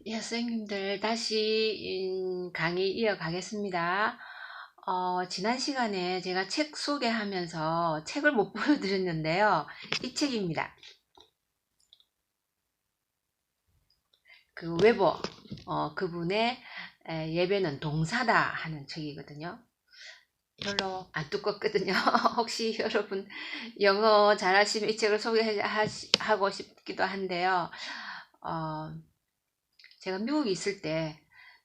예, 선생님들 다시 강의 이어가겠습니다. 지난 시간에 제가 책 소개하면서 책을 못 보여드렸는데요. 이 책입니다. 그 웨버, 그분의 예배는 동사다 하는 책이거든요. 별로 안 두껍거든요. 혹시 여러분 영어 잘하시면 이 책을 소개하고 싶기도 한데요. 어, 제가 미국에 있을 때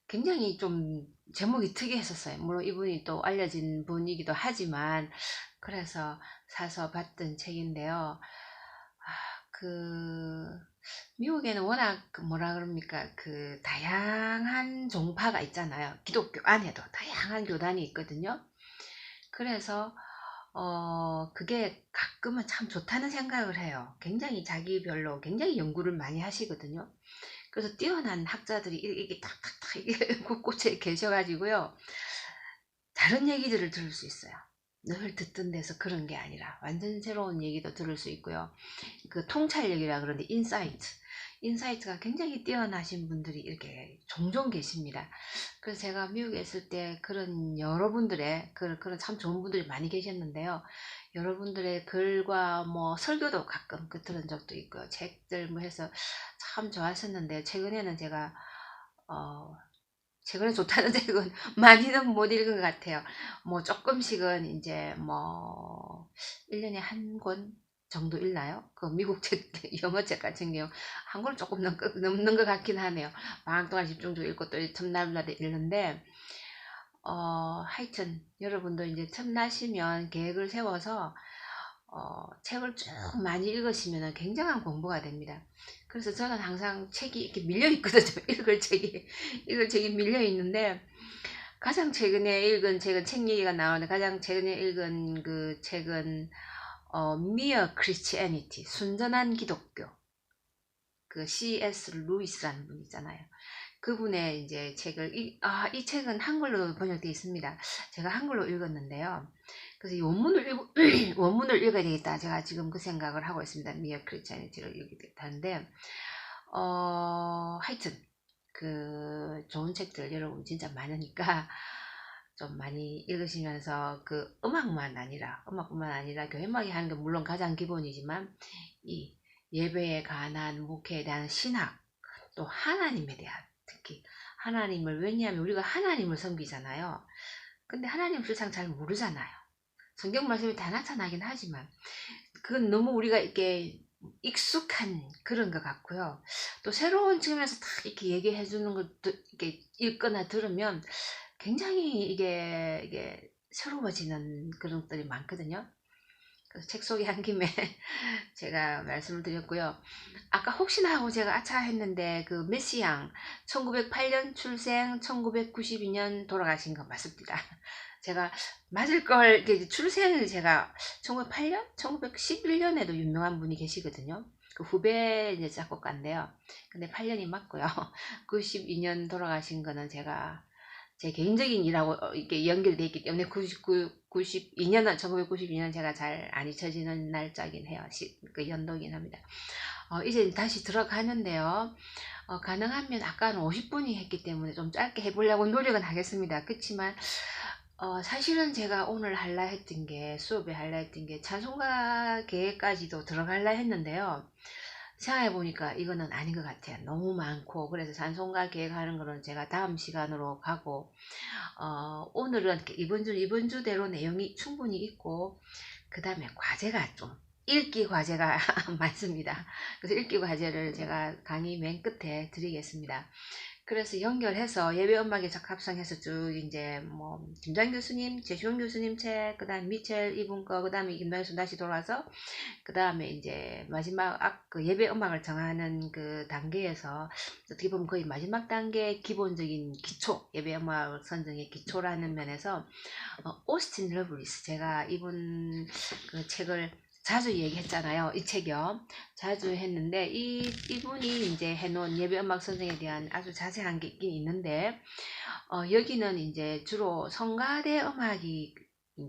굉장히 좀 제목이 특이했었어요. 물론 이분이 또 알려진 분이기도 하지만 그래서 사서 봤던 책인데요. 그 미국에는 워낙 뭐라 그럽니까 그 다양한 종파가 있잖아요. 기독교 안에도 다양한 교단이 있거든요. 그래서 그게 가끔은 참 좋다는 생각을 해요. 굉장히 자기별로 굉장히 연구를 많이 하시거든요. 그래서 뛰어난 학자들이 이게 탁탁탁 이게 곳곳에 계셔가지고요. 다른 얘기들을 들을 수 있어요. 늘 듣던 데서 그런 게 아니라 완전 새로운 얘기도 들을 수 있고요. 그 통찰력이라 그러는데 인사이트가 굉장히 뛰어나신 분들이 이렇게 종종 계십니다. 그래서 제가 미국에 있을 때 그런 여러분들의 그런 참 좋은 분들이 많이 계셨는데요. 여러분들의 글과 뭐 설교도 가끔 들은 적도 있고요. 책들 뭐 해서 참 좋았었는데 최근에는 제가 어, 최근에 좋다는 책은 많이는 못 읽은 것 같아요. 뭐 조금씩은 이제 뭐 1년에 한 권 정도 읽나요? 그 미국 책, 영어 책 같은 경우 한 권 조금 넘는 것 같긴 하네요. 방학 동안 집중적으로 읽고 또 틈날마다 읽는데 하여튼 여러분도 이제 틈나시면 계획을 세워서 책을 쭉 많이 읽으시면 굉장한 공부가 됩니다. 그래서 저는 항상 책이 이렇게 밀려 있거든요. 읽을 책이 밀려 있는데, 가장 최근에 읽은 책은 책 얘기가 나오는데, 가장 최근에 읽은 그 책은, Mere Christianity, 순전한 기독교. 그 C.S. 루이스라는 분 있잖아요. 그분의 이제 책을, 이 책은 한글로 번역되어 있습니다. 제가 한글로 읽었는데요. 그래서 이 원문을 원문을 읽어야 되겠다. 제가 지금 그 생각을 하고 있습니다. 미어 크리스찬니티를 읽겠다는데, 하여튼, 그, 좋은 책들 여러분 진짜 많으니까, 좀 많이 읽으시면서 음악뿐만 아니라 교회 음악이 하는 게 물론 가장 기본이지만, 이 예배에 관한 목회에 대한 신학, 또 하나님에 대한, 특히 하나님을, 왜냐하면 우리가 하나님을 섬기잖아요. 근데 하나님 실상 잘 모르잖아요. 성경 말씀이 다 나타나긴 하지만 그건 너무 우리가 이렇게 익숙한 그런 것 같고요. 또 새로운 측면에서 딱 이렇게 얘기해 주는 것도 이렇게 읽거나 들으면 굉장히 이게 새로워지는 그런 것들이 많거든요. 그래서 책 소개한 김에 제가 말씀을 드렸고요. 아까 혹시나 하고 제가 아차 했는데 그 메시 양 1908년 출생 1992년 돌아가신 거 맞습니다. 제가 맞을 걸 출생을 제가 1908년 1911년에도 유명한 분이 계시거든요. 그 후배 이제 작곡가인데요. 근데 8년이 맞고요. 92년 돌아가신 거는 제가 제 개인적인 일하고 이렇게 연결돼 있기 때문에 92년, 1992년 제가 잘 안 잊혀지는 날짜긴 해요. 그 연도긴 합니다. 이제 다시 들어가는데요. 가능하면 아까는 50분이 했기 때문에 좀 짧게 해보려고 노력은 하겠습니다. 그렇지만 사실은 제가 오늘 할라 했던 게 수업에 할라 했던 게 찬송가 계획까지도 들어갈라 했는데요. 생각해보니까 이거는 아닌 것 같아요. 너무 많고 그래서 찬송가 계획하는 거는 제가 다음 시간으로 가고 오늘은 이번 주대로 내용이 충분히 있고 그 다음에 과제가 좀 읽기 과제가 많습니다. 그래서 읽기 과제를 제가 강의 맨 끝에 드리겠습니다. 그래서 연결해서 예배 음악에 적합성해서 쭉 이제 뭐 김장 교수님, 제시원 교수님 책, 그다음 미첼 이분 거, 그다음에 김장수 다시 돌아서 그다음에 이제 마지막 그 예배 음악을 정하는 그 단계에서 어떻게 보면 거의 마지막 단계 기본적인 기초 예배 음악 선정의 기초라는 면에서 오스틴 러블리스 제가 이분 그 책을 자주 얘기했잖아요. 이 책이요. 자주 했는데 이분이 이제 해놓은 예배 음악 선생에 대한 아주 자세한 게 있긴 있는데 여기는 이제 주로 성가대 음악이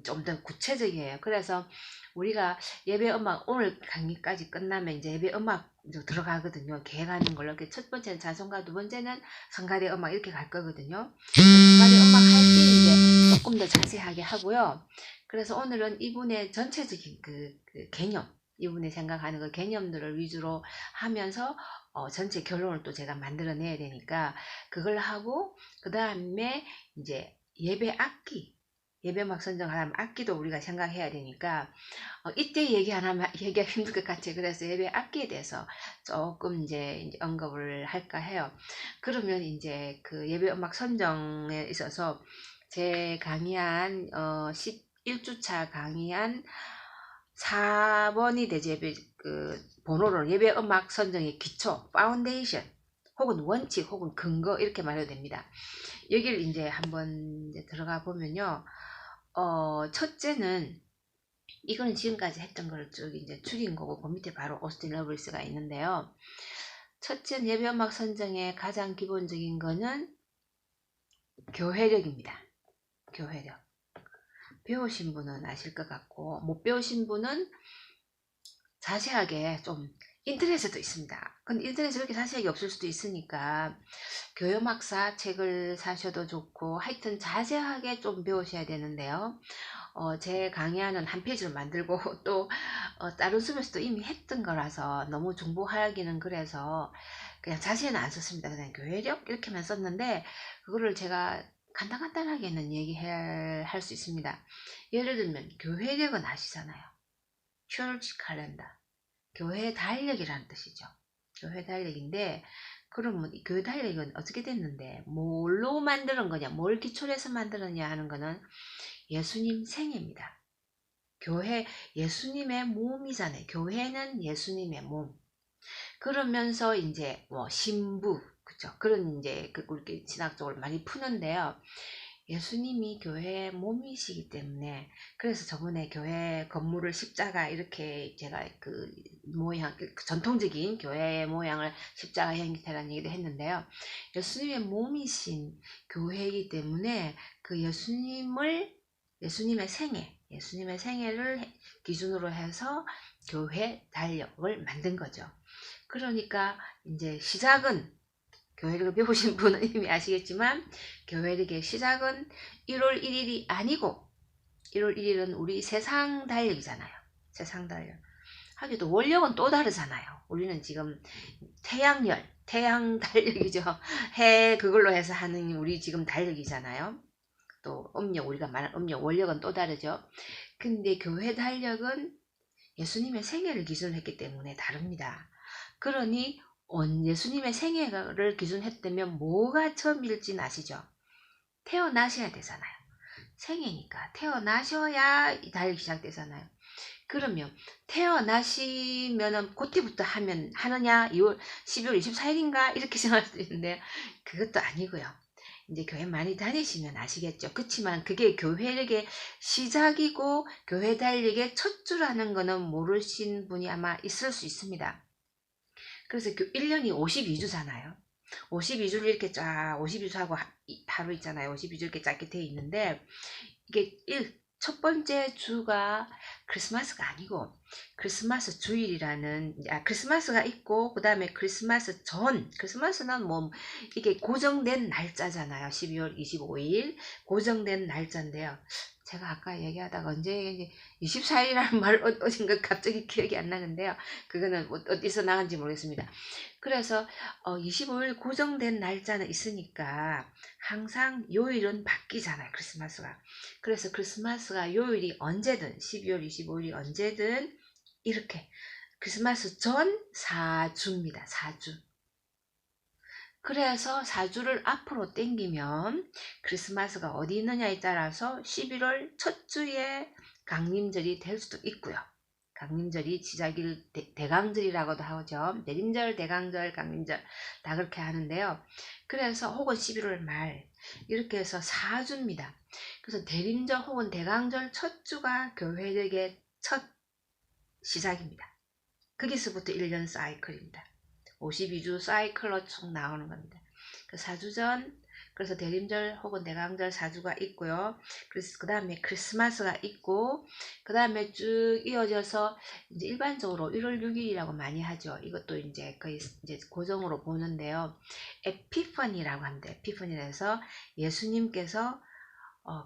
좀 더 구체적이에요. 그래서 우리가 예배 음악 오늘 강의까지 끝나면 이제 예배 음악 이제 들어가거든요. 계획하는 걸로. 첫 번째는 찬송가, 두 번째는 성가대 음악 이렇게 갈 거거든요. 성가대 음악 할 때 이제 조금 더 자세하게 하고요. 그래서 오늘은 이분의 전체적인 그 개념, 이분이 생각하는 그 개념들을 위주로 하면서 전체 결론을 또 제가 만들어내야 되니까 그걸 하고, 그 다음에 이제 예배 악기, 예배음악 선정하려면 악기도 우리가 생각해야 되니까 이때 얘기 안 하면 얘기하기 힘들 것 같아요. 그래서 예배 악기에 대해서 조금 이제 언급을 할까 해요. 그러면 이제 그 예배음악 선정에 있어서 제 강의한 11주차 강의한 4번이 되죠. 예배 그 번호로 예배음악 선정의 기초, 파운데이션, 혹은 원칙, 혹은 근거 이렇게 말해도 됩니다. 여기를 이제 한번 이제 들어가 보면요. 첫째는 이거는 지금까지 했던 걸 쭉 이제 줄인 거고, 그 밑에 바로 오스틴 러블리스가 있는데요. 첫째는 예배음악 선정의 가장 기본적인 거는 교회력입니다. 교회력. 배우신 분은 아실 것 같고, 못 배우신 분은 자세하게 좀 인터넷에도 있습니다. 근데 인터넷에 그렇게 자세하게 없을 수도 있으니까 교회음악사 책을 사셔도 좋고, 하여튼 자세하게 좀 배우셔야 되는데요. 제 강의하는 한 페이지를 만들고 또 다른 수업에서도 이미 했던 거라서 너무 중복하기는 그래서 그냥 자세히는 안 썼습니다. 그냥 교회력 이렇게만 썼는데, 그거를 제가 간단하게는 얘기할 수 있습니다. 예를 들면 교회력은 아시잖아요. Church Calendar, 교회 달력이라는 뜻이죠. 교회 달력인데, 그러면 이 교회 달력은 어떻게 됐는데 뭘로 만드는 거냐, 뭘 기초로 해서 만드느냐 하는 거는 예수님 생애입니다. 교회, 예수님의 몸이잖아요. 교회는 예수님의 몸. 그러면서 이제 뭐 신부, 그쵸? 그런 이제 그렇게 신학적으로 많이 푸는데요. 예수님이 교회의 몸이시기 때문에, 그래서 저번에 교회 건물을 십자가 이렇게 제가 그 모양, 그 전통적인 교회의 모양을 십자가 형태라는 얘기도 했는데요. 예수님의 몸이신 교회이기 때문에 그 예수님의 생애를 기준으로 해서 교회 달력을 만든 거죠. 그러니까 이제 시작은, 교회력을 배우신 분은 이미 아시겠지만 교회력의 시작은 1월 1일이 아니고 1월 1일은 우리 세상 달력이잖아요. 세상 달력. 하기도 원력은 또 다르잖아요. 우리는 지금 태양 달력이죠. 해 그걸로 해서 하는 우리 지금 달력이잖아요. 또 음력, 우리가 말하는 음력, 원력은 또 다르죠. 근데 교회 달력은 예수님의 생애를 기준으로 했기 때문에 다릅니다. 그러니 예수님의 생애를 기준했다면 뭐가 처음일지는 아시죠? 태어나셔야 되잖아요. 생애니까 태어나셔야 이 달력이 시작되잖아요. 그러면 태어나시면은 그때부터 하느냐, 12월 24일인가 이렇게 생각할 수도 있는데 그것도 아니고요. 이제 교회 많이 다니시면 아시겠죠. 그렇지만 그게 교회력의 시작이고 교회 달력의 첫 주라는 거는 모르신 분이 아마 있을 수 있습니다. 그래서 1년이 52주잖아요. 52주를 이렇게 52주하고 하루 있잖아요. 52주 이렇게 짧게 돼 있는데, 이게 첫 번째 주가 크리스마스가 아니고 크리스마스 주일이라는, 크리스마스가 있고 그 다음에 크리스마스는 뭐 이게 고정된 날짜잖아요. 12월 25일 고정된 날짜인데요. 제가 아까 얘기하다가 언제 24일이라는 말 어딘가 갑자기 기억이 안 나는데요. 그거는 어디서 나간지 모르겠습니다. 그래서 25일 고정된 날짜는 있으니까 항상 요일은 바뀌잖아요. 크리스마스가. 그래서 크리스마스가 요일이 언제든 12월 25일이 언제든 이렇게 크리스마스 전 4주입니다. 4주. 그래서 4주를 앞으로 당기면 크리스마스가 어디 있느냐에 따라서 11월 첫 주에 강림절이 될 수도 있고요. 강림절이 지자길 대강절이라고도 하죠. 내림절, 대강절, 강림절 다 그렇게 하는데요. 그래서 혹은 11월 말 이렇게 해서 4주입니다. 그래서 대림절 혹은 대강절 첫 주가 교회력의 첫 시작입니다. 거기서부터 1년 사이클입니다. 52주 사이클로 쭉 나오는 겁니다. 그 4주 전, 그래서 대림절 혹은 대강절 사주가 있고요. 그래서 그 다음에 크리스마스가 있고, 그 다음에 쭉 이어져서 이제 일반적으로 1월 6일이라고 많이 하죠. 이것도 이제 거의 이제 고정으로 보는데요. 에피퍼니라고 합니다. 에피퍼니라서 예수님께서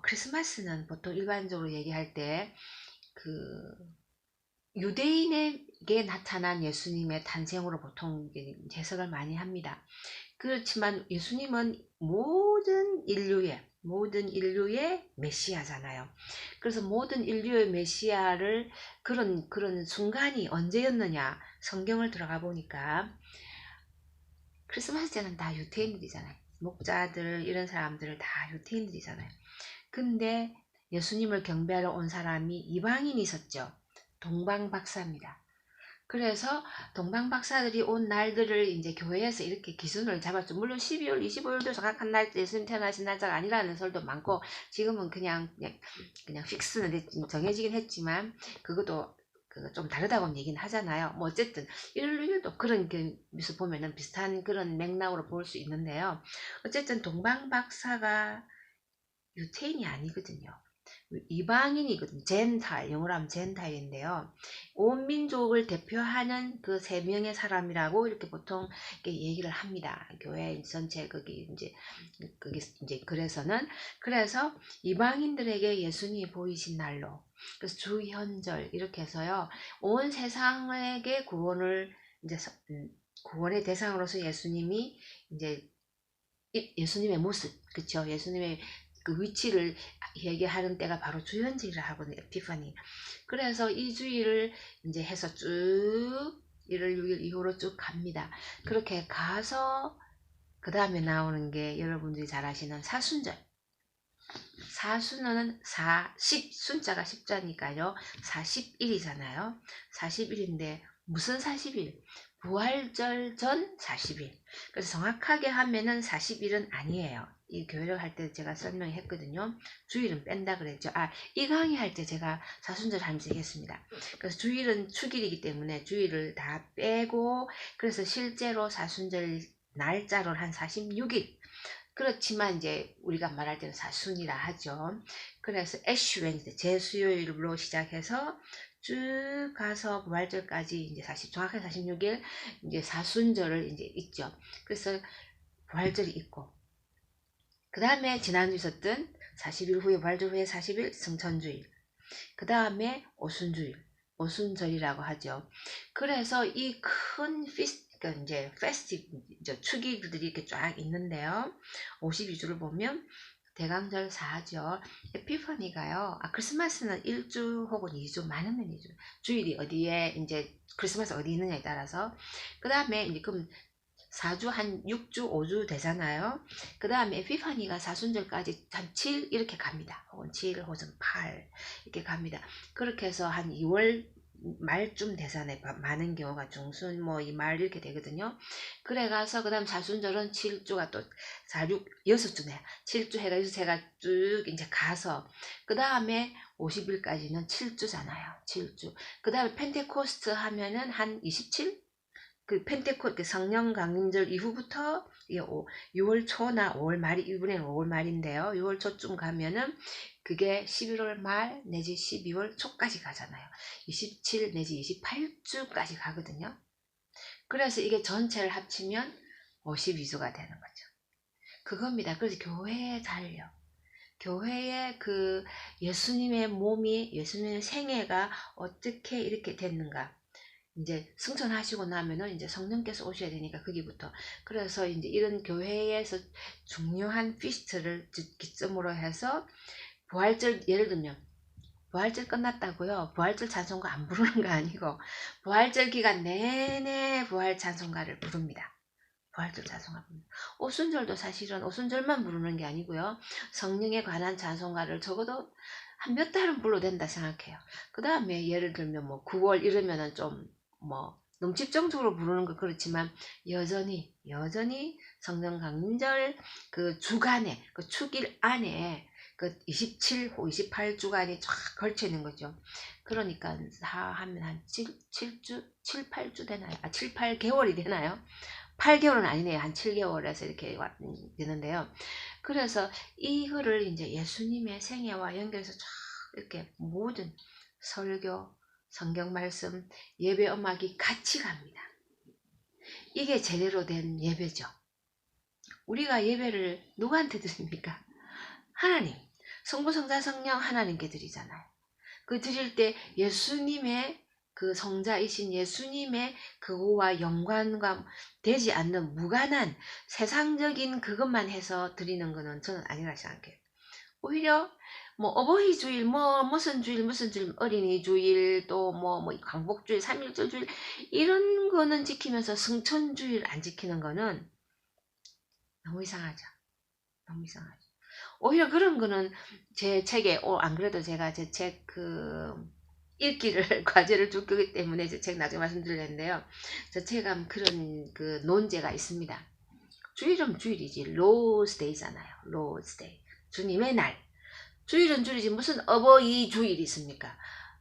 크리스마스는 보통 일반적으로 얘기할 때 그 유대인에게 나타난 예수님의 탄생으로 보통 해석을 많이 합니다. 그렇지만 예수님은 모든 인류의 메시아잖아요. 그래서 모든 인류의 메시아를 그런 순간이 언제였느냐, 성경을 들어가 보니까 크리스마스 때는 다 유태인들이잖아요. 목자들 이런 사람들을 다 유태인들이잖아요. 근데 예수님을 경배하러 온 사람이 이방인이 있었죠. 동방박사입니다. 그래서 동방박사들이 온 날들을 이제 교회에서 이렇게 기준을 잡았죠. 물론 12월 25일도 정확한 날 예수님 태어나신 날짜가 아니라는 설도 많고, 지금은 그냥 픽스는 정해지긴 했지만 그것도 좀 다르다고 얘기는 하잖아요. 뭐 어쨌든 1월 6일도 그런 것을 보면은 비슷한 그런 맥락으로 볼 수 있는데요. 어쨌든 동방박사가 유태인이 아니거든요. 이방인이거든요. 젠타일, 영어로 하면 젠타일인데요. 온 민족을 대표하는 그 세 명의 사람이라고 이렇게 보통 이렇게 얘기를 합니다. 교회 전체 거기 이제 그래서 이방인들에게 예수님이 보이신 날로, 그래서 주현절 이렇게 해서요. 온 세상에게 구원을 이제 구원의 대상으로서 예수님이 이제 예수님의 모습, 그쵸? 예수님의 그 위치를 얘기하는 때가 바로 주현절이라 하거든요. 에피파니. 그래서 이 주일을 이제 해서 쭉 1월 6일 이후로 쭉 갑니다. 그렇게 가서 그 다음에 나오는 게 여러분들이 잘 아시는 사순절. 사순은 40, 순자가 10자니까요. 40일이잖아요. 40일인데 무슨 40일? 부활절 전 40일. 그래서 정확하게 하면은 40일은 아니에요. 이 교회를 할 때 제가 설명했거든요. 주일은 뺀다 그랬죠. 이 강의 할 때 제가 사순절 하면서 얘기했습니다. 그래서 주일은 축일이기 때문에 주일을 다 빼고, 그래서 실제로 사순절 날짜로 한 46일. 그렇지만 이제 우리가 말할 때는 사순이라 하죠. 그래서 애쉬 웬스데이, 제수요일로 시작해서 쭉 가서 부활절까지 이제 정확하게 46일 이제 사순절을 이제 있죠. 그래서 부활절이 있고, 그 다음에 지난주 있었던 40일 후에, 부활절 후에 40일 승천주일, 그 다음에 오순절이라고 하죠. 그래서 이 큰 그러니까 이제 축일들이 이렇게 쫙 있는데요. 52주를 보면 대강절 4절, 에피파니가요. 크리스마스는 1주 혹은 2주, 많으면 2주. 주일이 어디에 이제 크리스마스 어디 있느냐에 따라서. 그 다음에 이제 그럼 4주 한 6주 5주 되잖아요. 그 다음에 에피파니가 사순절까지 한 7 이렇게 갑니다. 혹은 7 혹은 8 이렇게 갑니다. 그렇게 해서 한 2월 말쯤 되잖아요. 많은 경우가 중순 뭐 이 말 이렇게 되거든요. 그래 가서 그 다음 사순절은 7주가 또 4, 6, 6주네. 7주 해가 쭉 이제 가서 그 다음에 50일까지는 7주잖아요. 7주. 그 다음에 펜테코스트 하면은 한 27? 그 성령 강림절 이후부터 6월 초나 5월 말, 이번에는 5월 말인데요. 6월 초쯤 가면은 그게 11월 말 내지 12월 초까지 가잖아요. 27 내지 28주까지 가거든요. 그래서 이게 전체를 합치면 52주가 되는 거죠. 그겁니다. 그래서 교회에 달려. 교회의 그 예수님의 몸이, 예수님의 생애가 어떻게 이렇게 됐는가. 이제 승천하시고 나면은 이제 성령께서 오셔야 되니까 거기부터. 그래서 이제 이런 교회에서 중요한 피스트를 기점으로 해서 부활절, 예를 들면 부활절 끝났다고요. 부활절 찬송가 안 부르는 거 아니고 부활절 기간 내내 부활 찬송가를 부릅니다. 부활절 찬송가 부릅니다. 오순절도 사실은 오순절만 부르는 게 아니고요. 성령에 관한 찬송가를 적어도 한 몇 달은 불러도 된다 생각해요. 그 다음에 예를 들면 뭐 9월 이러면은 좀 뭐 너무 집중적으로 부르는 거 그렇지만 여전히 성령 강림절 그 주간에, 그 축일 안에 그 27호 28주간이 쫙 걸쳐 있는 거죠. 그러니까 하면 한 7주 7, 8주 되나요? 7, 8개월이 되나요? 8개월은 아니네요. 한 7개월에서 이렇게 되는데요. 그래서 이거를 이제 예수님의 생애와 연결해서 쫙 이렇게 모든 설교, 성경 말씀, 예배 음악이 같이 갑니다. 이게 제대로 된 예배죠. 우리가 예배를 누구한테 드립니까? 하나님, 성부, 성자, 성령 하나님께 드리잖아요. 그 드릴 때 예수님의 그 성자이신 예수님의 그거와 연관과 되지 않는 무관한 세상적인 그것만 해서 드리는 거는 저는 아니라 생각해요. 오히려 뭐 어버이 주일, 뭐 무슨 주일, 어린이 주일, 또 뭐 광복주일, 3.1절 주일 이런 거는 지키면서 성천주일 안 지키는 거는 너무 이상하죠. 너무 이상하죠. 오히려 그런 거는 제 책에 안 그래도 제가 제 책 읽기를 과제를 줄 거기 때문에 제 책 나중에 말씀드리는데요. 저 책에 그런 그 논제가 있습니다. 주일은 주일이지 Lord's Day잖아요. Lord's Day. 주님의 날. 주일은 주일이지 무슨 어버이 주일이 있습니까?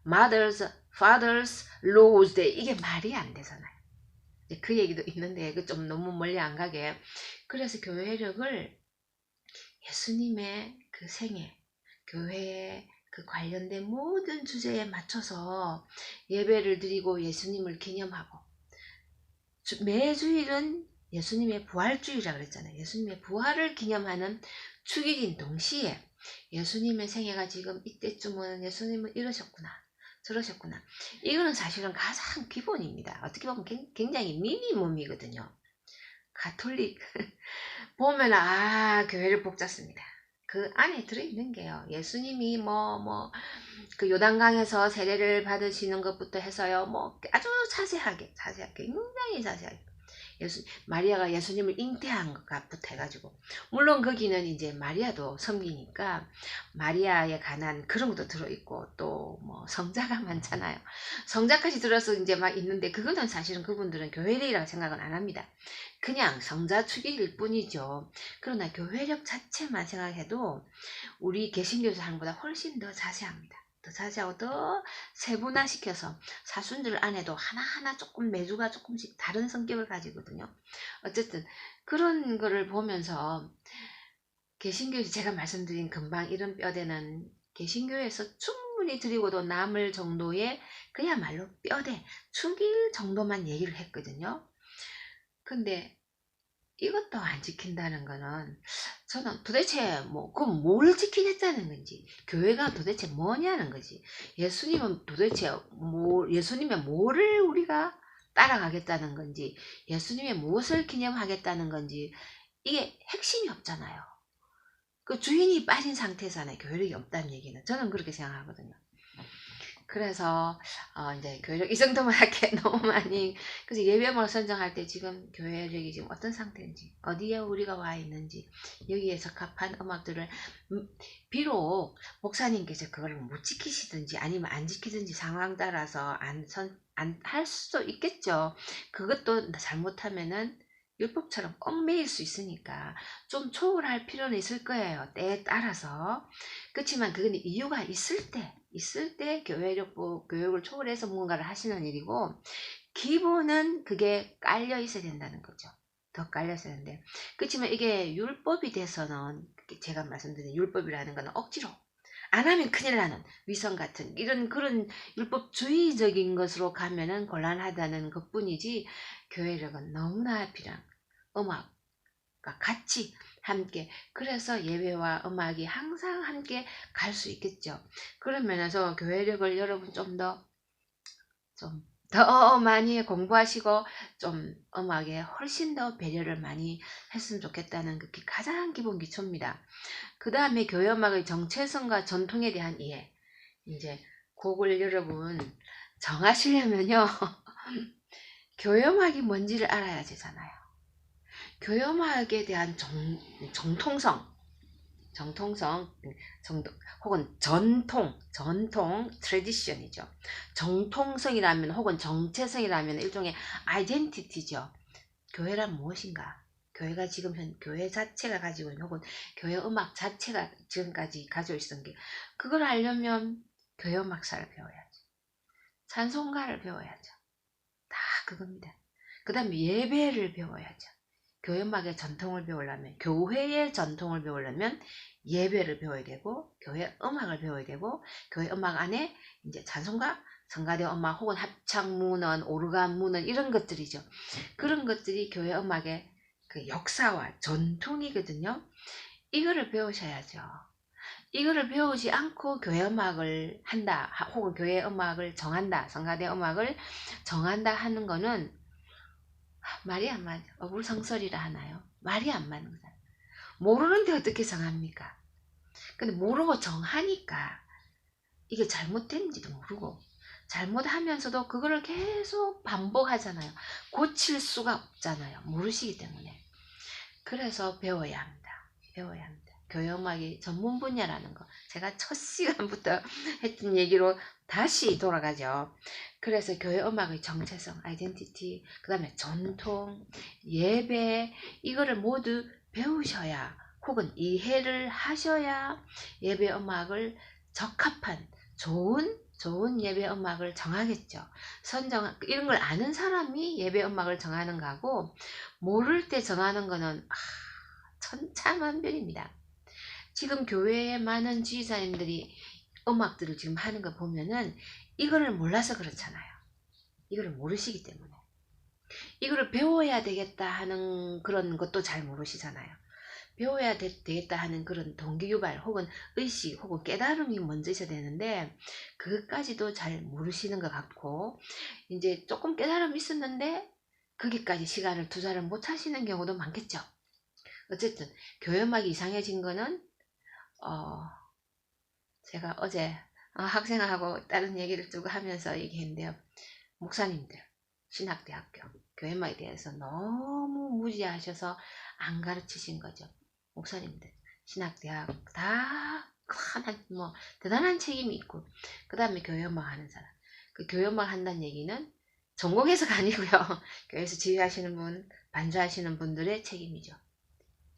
Mother's, Father's, Lord's Day. 이게 말이 안 되잖아요. 그 얘기도 있는데 그 좀 너무 멀리 안 가게. 그래서 교회력을 예수님의 그 생애, 교회에 그 관련된 모든 주제에 맞춰서 예배를 드리고 예수님을 기념하고 매주일은 예수님의 부활주일이라고 그랬잖아요. 예수님의 부활을 기념하는 축일인 동시에 예수님의 생애가 지금 이때쯤은 예수님은 이러셨구나 저러셨구나 이거는 사실은 가장 기본입니다. 어떻게 보면 굉장히 미니멈이거든요. 가톨릭 보면 교회를 복 짰습니다. 그 안에 들어있는 게요. 예수님이 그 요단강에서 세례를 받으시는 것부터 해서요. 아주 자세하게 굉장히 자세하게 마리아가 예수님을 잉태한 것부터 해가지고 물론 거기는 이제 마리아도 섬기니까 마리아에 관한 그런 것도 들어있고 또 성자가 많잖아요. 성자까지 들어서 이제 막 있는데 그거는 사실은 그분들은 교회력이라고 생각은 안 합니다. 그냥 성자 축일 뿐이죠. 그러나 교회력 자체만 생각해도 우리 개신교에서 하는 것보다 훨씬 더 자세합니다. 더 자세하고 더 세분화시켜서 사순절 안에도 하나하나 조금 매주가 조금씩 다른 성격을 가지거든요. 어쨌든 그런 거를 보면서 개신교에서 제가 말씀드린 금방 이런 뼈대는 개신교에서 충분히 드리고도 남을 정도의 그야말로 뼈대 축일 정도만 얘기를 했거든요. 근데 이것도 안 지킨다는 거는 저는 도대체 그럼 뭘 지키겠다는 건지 교회가 도대체 뭐냐는 거지. 예수님은 도대체 예수님의 뭐를 우리가 따라가겠다는 건지 예수님의 무엇을 기념하겠다는 건지 이게 핵심이 없잖아요. 그 주인이 빠진 상태에서는 교회력이 없다는 얘기는 저는 그렇게 생각하거든요. 그래서 이제 교회력 이 정도만 할게 너무 많이. 그래서 예배음을 선정할 때 지금 교회력이 지금 어떤 상태인지 어디에 우리가 와 있는지 여기에 적합한 음악들을 비록 목사님께서 그걸 못 지키시든지 아니면 안 지키든지 상황 따라서 안 할 수도 있겠죠. 그것도 잘못하면은 율법처럼 꼭 매일 수 있으니까 좀 초월할 필요는 있을 거예요. 때에 따라서. 그렇지만 그건 이유가 있을 때 교육을 초월해서 뭔가를 하시는 일이고 기본은 그게 깔려 있어야 된다는 거죠. 더 깔려 있어야 되는데 그렇지만 이게 율법이 돼서는 제가 말씀드린 율법이라는 건 억지로 안 하면 큰일 나는 위선 같은 그런 율법주의적인 것으로 가면은 곤란하다는 것뿐이지 교회력은 너무나 필요한 음악과 같이 함께 그래서 예배와 음악이 항상 함께 갈 수 있겠죠. 그런 면에서 교회력을 여러분 좀 더 많이 공부하시고 좀 음악에 훨씬 더 배려를 많이 했으면 좋겠다는 그게 가장 기본 기초입니다. 그 다음에 교회 음악의 정체성과 전통에 대한 이해 이제 곡을 여러분 정하시려면요 교회 음악이 뭔지를 알아야 되잖아요. 교회 음악에 대한 정통성 혹은 전통 트래디션이죠. 정통성이라면 혹은 정체성이라면 일종의 아이덴티티죠. 교회란 무엇인가? 교회가 지금 교회 자체가 가지고 있는 혹은 교회 음악 자체가 지금까지 가지고 있었던 게 그걸 알려면 교회 음악사를 배워야죠. 찬송가를 배워야죠. 다 그겁니다. 그 다음에 예배를 배워야죠. 교회 음악의 전통을 배우려면, 교회의 전통을 배우려면 예배를 배워야 되고, 교회 음악을 배워야 되고, 교회 음악 안에 이제 찬송가, 성가대 음악 혹은 합창 문헌, 오르간 문헌 이런 것들이죠. 그런 것들이 교회 음악의 그 역사와 전통이거든요. 이거를 배우셔야죠. 이거를 배우지 않고 교회 음악을 한다, 혹은 교회 음악을 정한다, 성가대 음악을 정한다 하는 거는 말이 안 맞아. 어불성설이라 하나요? 말이 안 맞는 거잖아요. 모르는데 어떻게 정합니까? 근데 모르고 정하니까 이게 잘못된지도 모르고 잘못하면서도 그거를 계속 반복하잖아요. 고칠 수가 없잖아요. 모르시기 때문에. 그래서 배워야 합니다. 배워야 합니다. 교회 음악이 전문 분야라는 거. 제가 첫 시간부터 했던 얘기로 다시 돌아가죠. 그래서 교회 음악의 정체성, 아이덴티티, 그 다음에 전통, 예배, 이거를 모두 배우셔야 혹은 이해를 하셔야 예배 음악을 적합한 좋은 예배 음악을 정하겠죠. 이런 걸 아는 사람이 예배 음악을 정하는 거고, 모를 때 정하는 거는 천차만별입니다. 지금 교회에 많은 지휘자님들이 음악들을 지금 하는 거 보면은 이거를 몰라서 그렇잖아요. 이거를 모르시기 때문에. 이거를 배워야 되겠다 하는 그런 것도 잘 모르시잖아요. 배워야 되겠다 하는 그런 동기유발 혹은 의식 혹은 깨달음이 먼저 있어야 되는데, 그것까지도 잘 모르시는 것 같고, 이제 조금 깨달음이 있었는데 거기까지 시간을 투자를 못 하시는 경우도 많겠죠. 어쨌든 교회 음악이 이상해진 거는 제가 어제 학생하고 다른 얘기를 쭉 하면서 얘기했는데요. 목사님들, 신학대학교, 교회 음악에 대해서 너무 무지하셔서 안 가르치신 거죠. 목사님들, 신학대학 다 대단한 책임이 있고, 그 다음에 교회 음악 하는 사람. 그 교회 음악 한다는 얘기는 전공해서가 아니고요. 교회에서 지휘하시는 분, 반주하시는 분들의 책임이죠.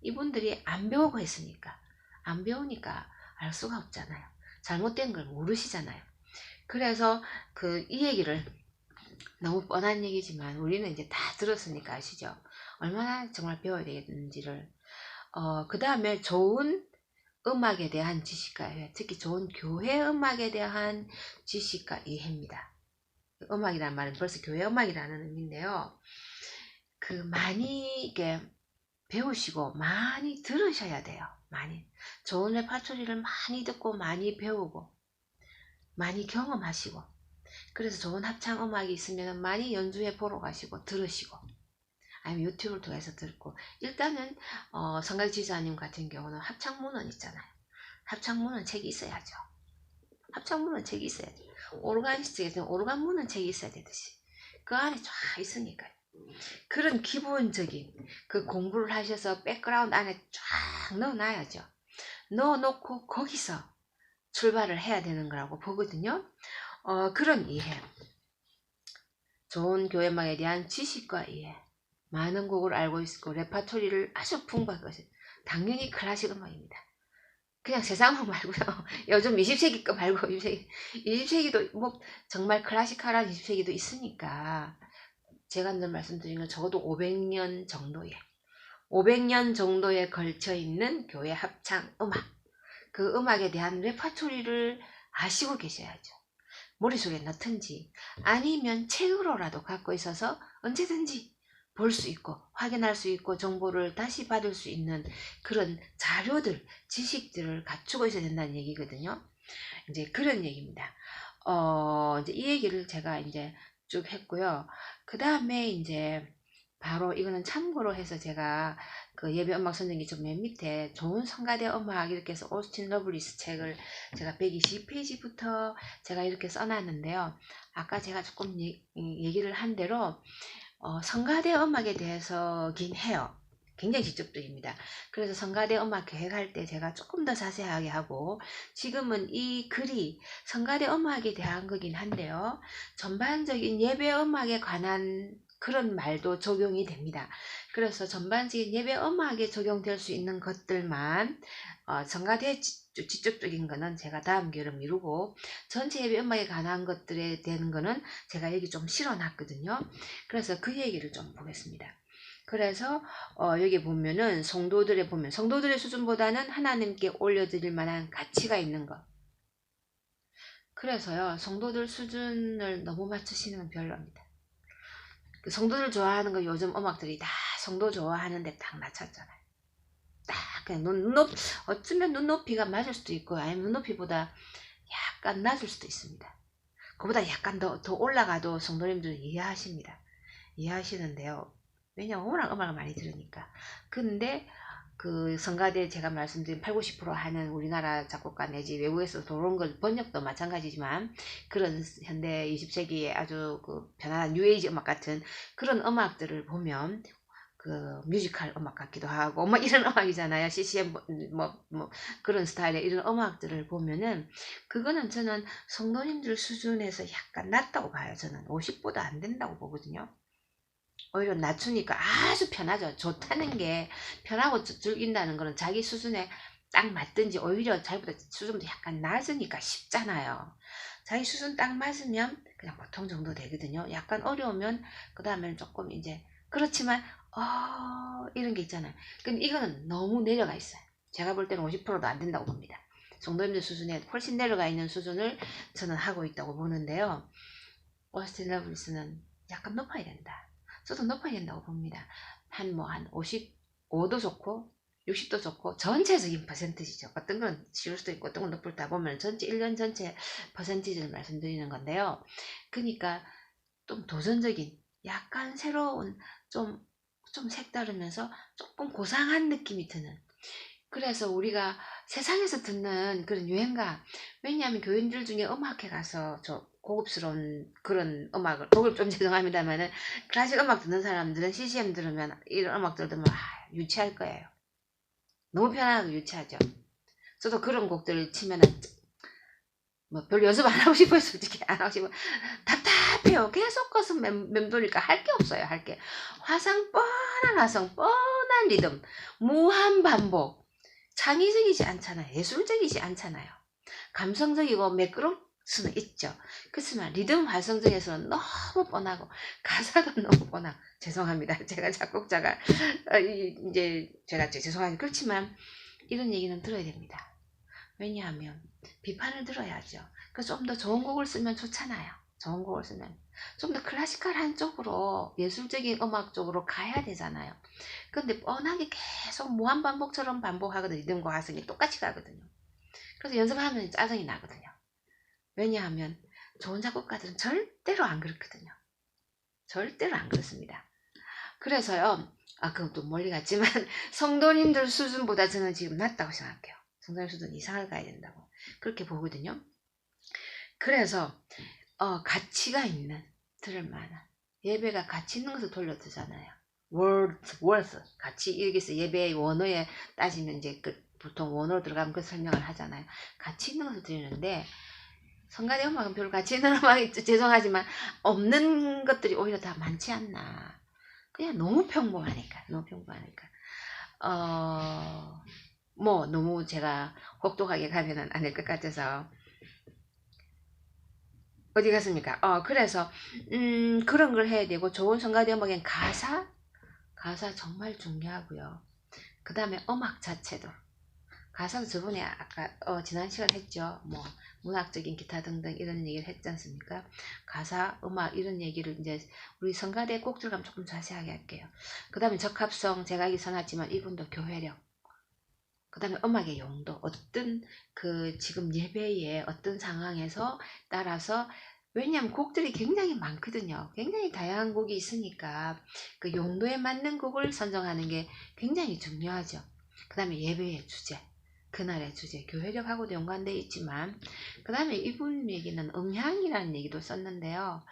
이분들이 안 배우고 했으니까, 안 배우니까 알 수가 없잖아요. 잘못된 걸 모르시잖아요. 그래서 이 얘기를, 너무 뻔한 얘기지만 우리는 이제 다 들었으니까 아시죠? 얼마나 정말 배워야 되겠는지를. 그 다음에 좋은 음악에 대한 지식과 이해, 특히 좋은 교회 음악에 대한 지식과 이해입니다. 음악이란 말은 벌써 교회 음악이라는 의미인데요. 많이 이게 배우시고 많이 들으셔야 돼요. 많이 좋은 레파토리를 많이 듣고 많이 배우고 많이 경험하시고, 그래서 좋은 합창 음악이 있으면 많이 연주회 보러 가시고 들으시고, 아니면 유튜브를 통해서 듣고, 일단은 성가대 지휘자님 같은 경우는 합창문헌 있잖아요. 합창문헌 책이 있어야죠. 합창문헌 책이 있어야죠. 오르가니스트에서는 오르간문헌 책이 있어야 되듯이 그 안에 쫙 있으니까요. 그런 기본적인 그 공부를 하셔서 백그라운드 안에 쫙 넣어놔야죠. 넣어놓고 거기서 출발을 해야 되는 거라고 보거든요. 그런 이해, 좋은 교회음악에 대한 지식과 이해, 많은 곡을 알고 있고 레파토리를 아주 풍부하게 하세요. 당연히 클래식 음악입니다. 그냥 세상 음악 말고요. 요즘 20세기 거 말고 20세기도 뭐 정말 클래식한 20세기도 있으니까, 제가 늘 말씀드린 건 적어도 500년 정도에 걸쳐 있는 교회 합창 음악, 그 음악에 대한 레파토리를 아시고 계셔야죠. 머릿속에 넣든지 아니면 책으로라도 갖고 있어서 언제든지 볼 수 있고 확인할 수 있고 정보를 다시 받을 수 있는 그런 자료들, 지식들을 갖추고 있어야 된다는 얘기거든요. 이제 그런 얘기입니다. 이제 이 얘기를 제가 이제 쭉 했고요. 그 다음에 이제 바로 이거는 참고로 해서 제가 그 예배 음악 선정기 좀 맨 밑에 좋은 성가대 음악 이렇게 해서 오스틴 러블리스 책을 제가 120페이지부터 제가 이렇게 써놨는데요. 아까 제가 조금 얘기를 한 대로 성가대 음악에 대해서긴 해요. 굉장히 직접적입니다. 그래서 성가대 음악 계획할 때 제가 조금 더 자세하게 하고, 지금은 이 글이 성가대 음악에 대한 거긴 한데요. 전반적인 예배 음악에 관한 그런 말도 적용이 됩니다. 그래서 전반적인 예배 음악에 적용될 수 있는 것들만, 성가대 직접적인 거는 제가 다음 기회로 미루고, 전체 예배 음악에 관한 것들에 대한 거는 제가 여기 좀 실어놨거든요. 그래서 그 얘기를 좀 보겠습니다. 그래서 여기 보면은 성도들의 수준보다는 하나님께 올려드릴 만한 가치가 있는 것. 그래서요, 성도들 수준을 너무 맞추시는 건 별로입니다. 그 성도들 좋아하는 거 요즘 음악들이 다 성도 좋아하는데 딱 맞췄잖아요. 딱 그냥 어쩌면 눈높이가 맞을 수도 있고 아니면 눈높이보다 약간 낮을 수도 있습니다. 그보다 약간 더 올라가도 성도님들은 이해하십니다. 이해하시는데요. 왜냐면 워낙 음악을 많이 들으니까. 근데 그 성가대 제가 말씀드린 8, 90% 하는 우리나라 작곡가 내지 외국에서 들어온 걸 번역도 마찬가지지만 그런 현대 20세기의 아주 그 편안한 뉴에이지 음악 같은 그런 음악들을 보면 그 뮤지컬 음악 같기도 하고 뭐 이런 음악이잖아요. CCM 뭐 그런 스타일의 이런 음악들을 보면은 그거는 저는 성도님들 수준에서 약간 낮다고 봐요. 저는 50보다 안 된다고 보거든요. 오히려 낮추니까 아주 편하죠. 좋다는 게 편하고 즐긴다는 거는 자기 수준에 딱 맞든지 오히려 자기보다 수준도 약간 낮으니까 쉽잖아요. 자기 수준 딱 맞으면 그냥 보통 정도 되거든요. 약간 어려우면 그 다음에는 조금 이제 그렇지만 이런 게 있잖아요. 근데 이거는 너무 내려가 있어요. 제가 볼 때는 50%도 안 된다고 봅니다. 정도님들 수준에 훨씬 내려가 있는 수준을 저는 하고 있다고 보는데요. 오스틴 러블리스는 약간 높아야 된다. 저도 높아야 된다고 봅니다. 한 55도 좋고 60도 좋고 전체적인 퍼센티지죠. 어떤 건 쉬울 수도 있고 어떤 건 높을 때 보면 전체 1년 전체 퍼센티지를 말씀드리는 건데요. 그러니까 좀 도전적인 약간 새로운 좀 색다르면서 조금 고상한 느낌이 드는 그래서 우리가 세상에서 듣는 그런 유행가 왜냐하면 교인들 중에 음악회 가서 저 고급스러운 그런 음악을 고급 좀 죄송합니다만은 클래식 음악 듣는 사람들은 CCM 들으면 이런 음악들 들으면 유치할 거예요. 너무 편하고 유치하죠. 저도 그런 곡들 치면은 뭐 별로 연습 안 하고 싶어요. 솔직히 안 하고 싶어 답답해요. 계속 가서 맴도니까 할 게 없어요. 할 게 뻔한 화성 뻔한 리듬 무한 반복 창의적이지 않잖아요. 예술적이지 않잖아요. 감성적이고 매끄러울 수는 있죠. 그렇지만 리듬 활성적에서는 너무 뻔하고 가사도 너무 뻔하고 죄송합니다. 제가 작곡자가 이제 제가 죄송하니 그렇지만 이런 얘기는 들어야 됩니다. 왜냐하면 비판을 들어야죠. 그래서 좀 더 좋은 곡을 쓰면 좋잖아요. 좋은 곡을 쓰면 좀 더 클래시컬한 쪽으로 예술적인 음악 쪽으로 가야 되잖아요. 근데 뻔하게 계속 무한반복처럼 반복하거든요. 리듬과 화성이 똑같이 가거든요. 그래서 연습하면 짜증이 나거든요. 왜냐하면 좋은 작곡가들은 절대로 안 그렇거든요. 절대로 안 그렇습니다. 그래서요. 그것도 멀리 갔지만 성도님들 수준보다 저는 지금 낮다고 생각해요. 성도님 수준 이상을 가야 된다고 그렇게 보거든요. 그래서 가치가 있는 들을 만한 예배가 가치 있는 것을 돌려드잖아요. worth 가치 여기서 예배의 원어에 따지면 이제 보통 원어로 들어가면 그 설명을 하잖아요. 가치 있는 것을 드리는데 성가대 음악은 별로 가치 있는 음악이 죄송하지만 없는 것들이 오히려 다 많지 않나. 그냥 너무 평범하니까 뭐 너무 제가 혹독하게 가면은 안 될 것 같아서 어디 갔습니까? 그래서 그런 걸 해야 되고 좋은 성가대 음악엔 가사 정말 중요하고요. 그 다음에 음악 자체도 가사도 저번에 아까 지난 시간 했죠. 뭐 문학적인 기타 등등 이런 얘기를 했지 않습니까? 가사, 음악 이런 얘기를 이제 우리 성가대 꼭 들어가면 조금 자세하게 할게요. 그 다음에 적합성 제가 하기 써놨지만 이분도 교회력 그 다음에 음악의 용도 어떤 그 지금 예배의 어떤 상황에서 따라서 왜냐하면 곡들이 굉장히 많거든요. 굉장히 다양한 곡이 있으니까 그 용도에 맞는 곡을 선정하는 게 굉장히 중요하죠. 그 다음에 예배의 주제 그날의 주제 교회력하고도 연관되어 있지만 그 다음에 이분 얘기는 음향이라는 얘기도 썼는데요.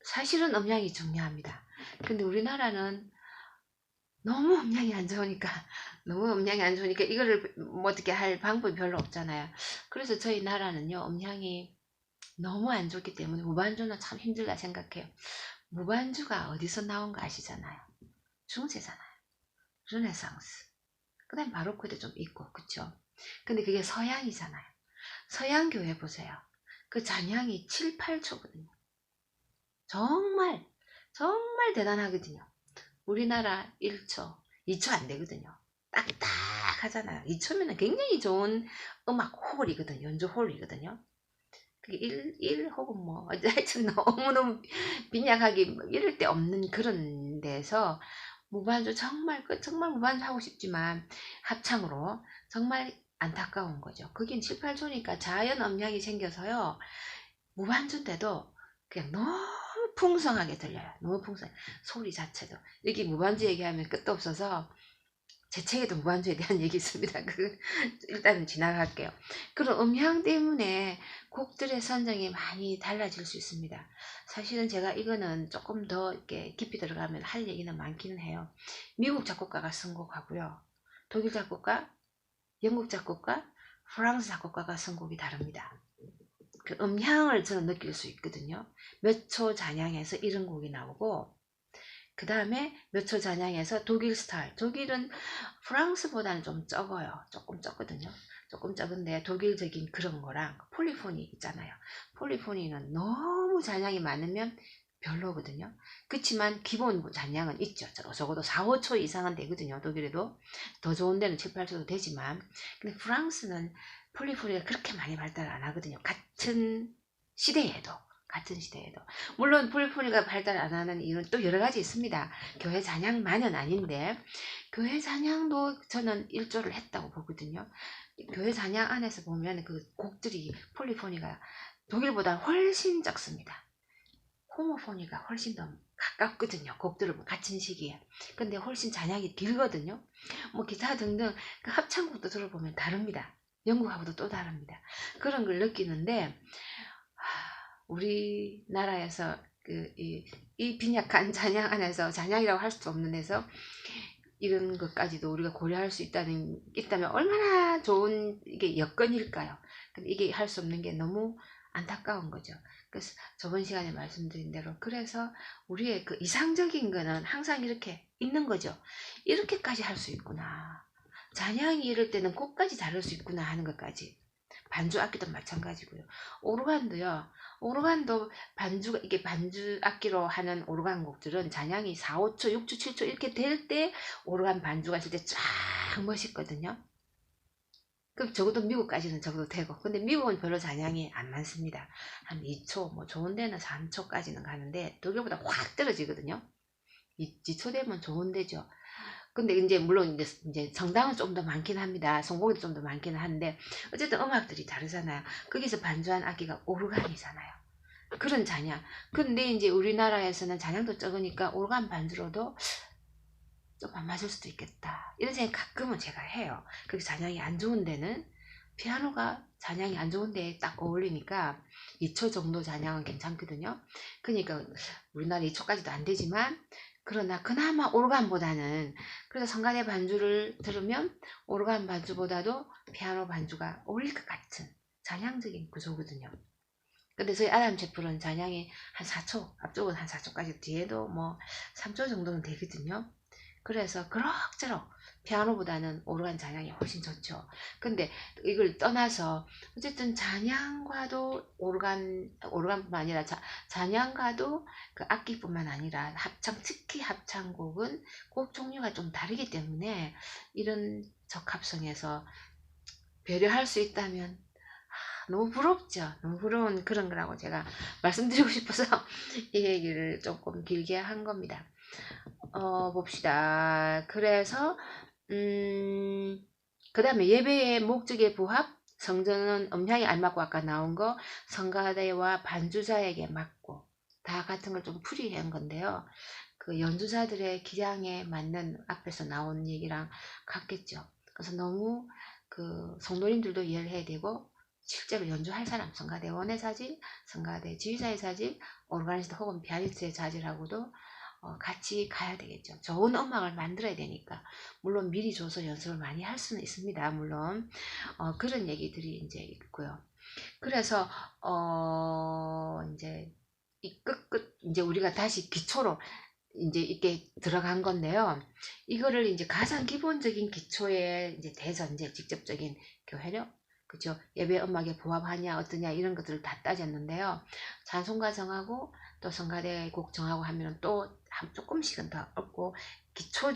사실은 음향이 중요합니다. 근데 우리나라는 너무 음량이 안 좋으니까 이거를 뭐 어떻게 할 방법이 별로 없잖아요. 그래서 저희 나라는요 음량이 너무 안 좋기 때문에 무반주는 참 힘들다 생각해요. 무반주가 어디서 나온 거 아시잖아요. 중세잖아요. 르네상스 그 다음 바로크도 좀 있고 그쵸. 근데 그게 서양이잖아요. 서양 교회 보세요. 그 잔향이 7, 8초거든요. 정말 정말 대단하거든요. 우리나라 1초, 2초 안 되거든요. 딱딱 하잖아요. 2초면은 굉장히 좋은 음악 홀이거든요. 연주 홀이거든요. 그게 1 혹은 뭐 하여튼 너무너무 빈약하게 뭐 이럴 데 없는 그런 데서 무반주 정말 무반주 하고 싶지만 합창으로 정말 안타까운 거죠. 그긴 7, 8초니까 자연 음량이 생겨서요. 무반주인데도 그냥 너무 풍성하게 들려요. 너무 풍성해. 소리 자체도. 여기 무반주 얘기하면 끝도 없어서 제 책에도 무반주에 대한 얘기 있습니다. 그 일단은 지나갈게요. 그런 음향 때문에 곡들의 선정이 많이 달라질 수 있습니다. 사실은 제가 이거는 조금 더 이렇게 깊이 들어가면 할 얘기는 많기는 해요. 미국 작곡가가 쓴 곡하고요. 독일 작곡가, 영국 작곡가, 프랑스 작곡가가 쓴 곡이 다릅니다. 그 음향을 저는 느낄 수 있거든요. 몇 초 잔향해서 이런 곡이 나오고 그 다음에 몇 초 잔향해서 독일 스타일. 독일은 프랑스보다는 좀 적어요. 조금 적거든요. 조금 적은데 독일적인 그런 거랑 폴리포니 있잖아요. 폴리포니는 너무 잔향이 많으면 별로거든요. 그렇지만 기본 잔향은 있죠. 적어도 4, 5초 이상은 되거든요. 독일에도. 더 좋은 데는 7, 8초도 되지만. 근데 프랑스는 폴리포니가 그렇게 많이 발달 안 하거든요. 같은 시대에도. 물론 폴리포니가 발달 안 하는 이유는 또 여러 가지 있습니다. 교회 찬양만은 아닌데 교회 찬양도 저는 일조를 했다고 보거든요. 교회 찬양 안에서 보면 그 곡들이 폴리포니가 독일보다 훨씬 적습니다. 호모포니가 훨씬 더 가깝거든요. 곡들을 같은 시기에. 근데 훨씬 잔향이 길거든요. 뭐 기타 등등 그 합창곡도 들어보면 다릅니다. 영국하고도 또 다릅니다. 그런 걸 느끼는데 우리나라에서 이 빈약한 잔향 안에서 잔향이라고 할 수 없는 데서 이런 것까지도 우리가 고려할 수 있다면 얼마나 좋은 이게 여건일까요? 근데 이게 할 수 없는 게 너무 안타까운 거죠. 그래서 저번 시간에 말씀드린 대로 그래서 우리의 그 이상적인 거는 항상 이렇게 있는 거죠. 이렇게까지 할 수 있구나. 잔향이 이럴 때는 꽃까지 다룰 수 있구나 하는 것까지. 반주 악기도 마찬가지고요. 오르간도요. 오르간도 반주가 이게 반주 악기로 하는 오르간 곡들은 잔향이 4, 5초, 6초, 7초 이렇게 될 때 오르간 반주가 있을 때 쫙 멋있거든요. 그럼 적어도 미국까지는 적어도 되고 근데 미국은 별로 잔향이 안 많습니다. 한 2초 뭐 좋은 데는 3초까지는 가는데 독일보다 확 떨어지거든요. 2초 되면 좋은 데죠. 근데 이제 물론 이제 성당은 좀 더 많긴 합니다. 성공이 좀 더 많긴 한데 어쨌든 음악들이 다르잖아요. 거기서 반주한 악기가 오르간이잖아요. 그런 잔향. 근데 이제 우리나라에서는 잔향도 적으니까 오르간 반주로도 좀 안 맞을 수도 있겠다. 이런 생각 가끔은 제가 해요. 그게 잔향이 안 좋은 데는 피아노가 잔향이 안 좋은 데에 딱 어울리니까 2초 정도 잔향은 괜찮거든요. 그러니까 우리나라 2초까지도 안 되지만 그러나 그나마 오르간보다는 그래서 성간의 반주를 들으면 오르간 반주보다도 피아노 반주가 어울릴 것 같은 잔향적인 구조거든요. 근데 저희 아담 채플은 잔향이 한 4초, 앞쪽은 한 4초까지 뒤에도 뭐 3초 정도는 되거든요. 그래서 그럭저럭 피아노보다는 오르간 잔향이 훨씬 좋죠. 근데 이걸 떠나서 어쨌든 잔향과도 오르간뿐만 아니라 잔향과도 그 악기뿐만 아니라 합창, 특히 합창곡은 곡 종류가 좀 다르기 때문에 이런 적합성에서 배려할 수 있다면 너무 부럽죠. 너무 부러운 그런 거라고 제가 말씀드리고 싶어서 이 얘기를 조금 길게 한 겁니다. 봅시다. 그래서 그 다음에 예배의 목적에 부합, 성전은 음향에 알맞고 아까 나온 거 성가대와 반주자에게 맞고 다 같은 걸 좀 풀이한 건데요. 그 연주자들의 기량에 맞는 앞에서 나온 얘기랑 같겠죠. 그래서 너무 그 성도님들도 이해를 해야 되고 실제로 연주할 사람, 성가대원의 사질, 성가대 지휘자의 사질, 오르가니스트 혹은 피아니스트의 자질하고도 같이 가야 되겠죠. 좋은 음악을 만들어야 되니까. 물론 미리 줘서 연습을 많이 할 수는 있습니다. 물론 그런 얘기들이 이제 있고요. 그래서 이제 이 끝 이제 우리가 다시 기초로 이제 이렇게 들어간 건데요. 이거를 이제 가장 기본적인 기초의 이제 대전제 직접적인 교회력 그죠? 예배 음악에 부합하냐 어떠냐 이런 것들을 다 따졌는데요. 찬송가 정하고 또 성가대 곡 정하고 하면 또 조금씩은 더 얻고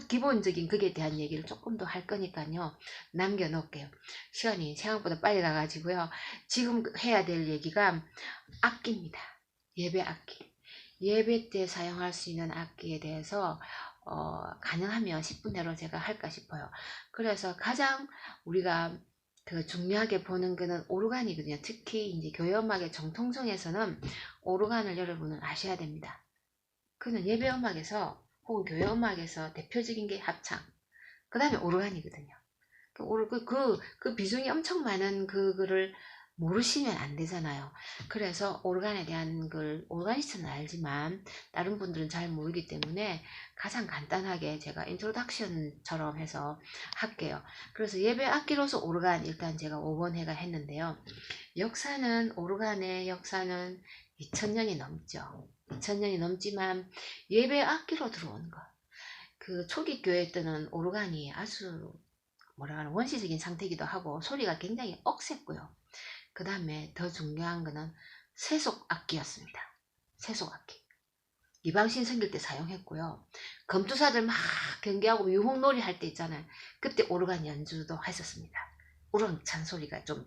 기본적인 극에 대한 얘기를 조금 더 할 거니까요. 남겨놓을게요. 시간이 생각보다 빨리 가가지고요. 지금 해야 될 얘기가 악기입니다. 예배 악기. 예배 때 사용할 수 있는 악기에 대해서 가능하면 10분 내로 제가 할까 싶어요. 그래서 가장 우리가 중요하게 보는 거는 오르간이거든요. 특히 이제 교회음악의 정통성에서는 오르간을 여러분은 아셔야 됩니다. 그는 예배음악에서 혹은 교회음악에서 대표적인 게 합창, 그 다음에 오르간이거든요. 그 비중이 엄청 많은 그거를 모르시면 안 되잖아요. 그래서 오르간에 대한 걸 오르가니스트는 알지만 다른 분들은 잘 모르기 때문에 가장 간단하게 제가 인트로덕션처럼 해서 할게요. 그래서 예배 악기로서 오르간 일단 제가 5번 회가 했는데요. 오르간의 역사는 2000년이 넘죠. 2000년이 넘지만 예배 악기로 들어온 거. 그 초기 교회 때는 오르간이 아주 원시적인 상태이기도 하고 소리가 굉장히 억셌고요. 그 다음에 더 중요한 거는 세속 악기였습니다. 세속 악기. 이방신 섬길 때 사용했고요. 검투사들 막 경계하고 유혹놀이 할 때 있잖아요. 그때 오르간 연주도 했었습니다. 우렁찬 소리가 좀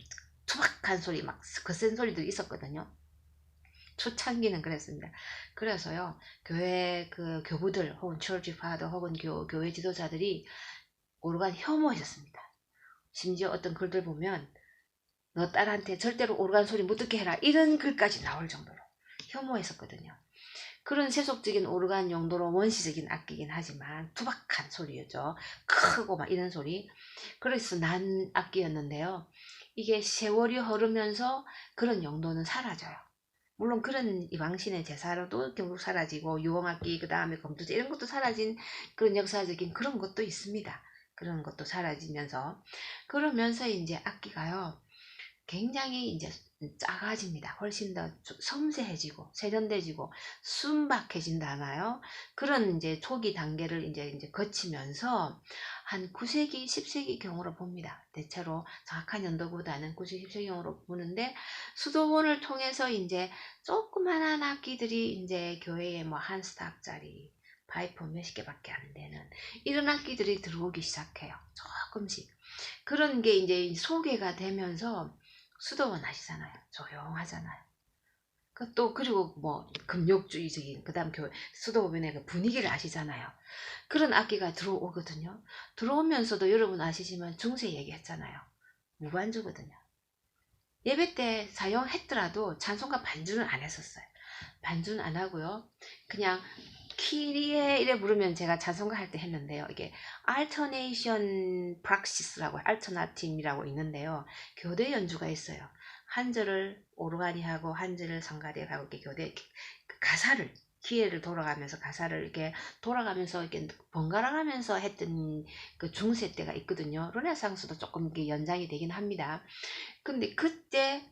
투박한 소리, 막 거센 소리도 있었거든요. 초창기는 그랬습니다. 그래서요, 교회 그 교부들 혹은 처치 파더 혹은 교회 지도자들이 오르간 혐오했었습니다. 심지어 어떤 글들 보면 너 딸한테 절대로 오르간 소리 못 듣게 해라 이런 글까지 나올 정도로 혐오했었거든요. 그런 세속적인 오르간 용도로 원시적인 악기긴 하지만 투박한 소리였죠. 크고 막 이런 소리. 그래서 난 악기였는데요. 이게 세월이 흐르면서 그런 용도는 사라져요. 물론 그런 이방신의 제사로도 결국 사라지고 유흥악기 그 다음에 검투제 이런 것도 사라진 그런 역사적인 그런 것도 있습니다. 그런 것도 사라지면서 그러면서 이제 악기가요. 굉장히 이제 작아집니다. 훨씬 더 섬세해지고 세련돼지고 순박해진다나요? 그런 이제 초기 단계를 이제 거치면서 한 9세기, 10세기 경우로 봅니다. 대체로 정확한 연도보다는 9세기, 10세기 경우로 보는데 수도원을 통해서 이제 조그만한 악기들이 이제 교회에 뭐 한 스탁짜리 파이프 몇십 개밖에 안 되는 이런 악기들이 들어오기 시작해요. 조금씩. 그런 게 이제 소개가 되면서 수도원 아시잖아요. 조용하잖아요. 그리고 뭐 금욕주의적인 그다음 수도원의 그 분위기를 아시잖아요. 그런 악기가 들어오거든요. 들어오면서도 여러분 아시지만 중세 얘기했잖아요. 무반주거든요. 예배 때 사용했더라도 찬송가 반주는 안 했었어요. 반주는 안 하고요. 그냥 키리에 이래 부르면 제가 찬송가 할 때 했는데요. 이게 alternation praxis라고 alternatim이라고 있는데요. 교대 연주가 있어요. 한 절을 오르가니 하고 한 절을 성가대가 하고 이렇게 교대 가사를 기회를 돌아가면서 가사를 이렇게 돌아가면서 이렇게 번갈아 가면서 했던 그 중세 때가 있거든요. 르네상스도 조금 이게 연장이 되긴 합니다. 근데 그때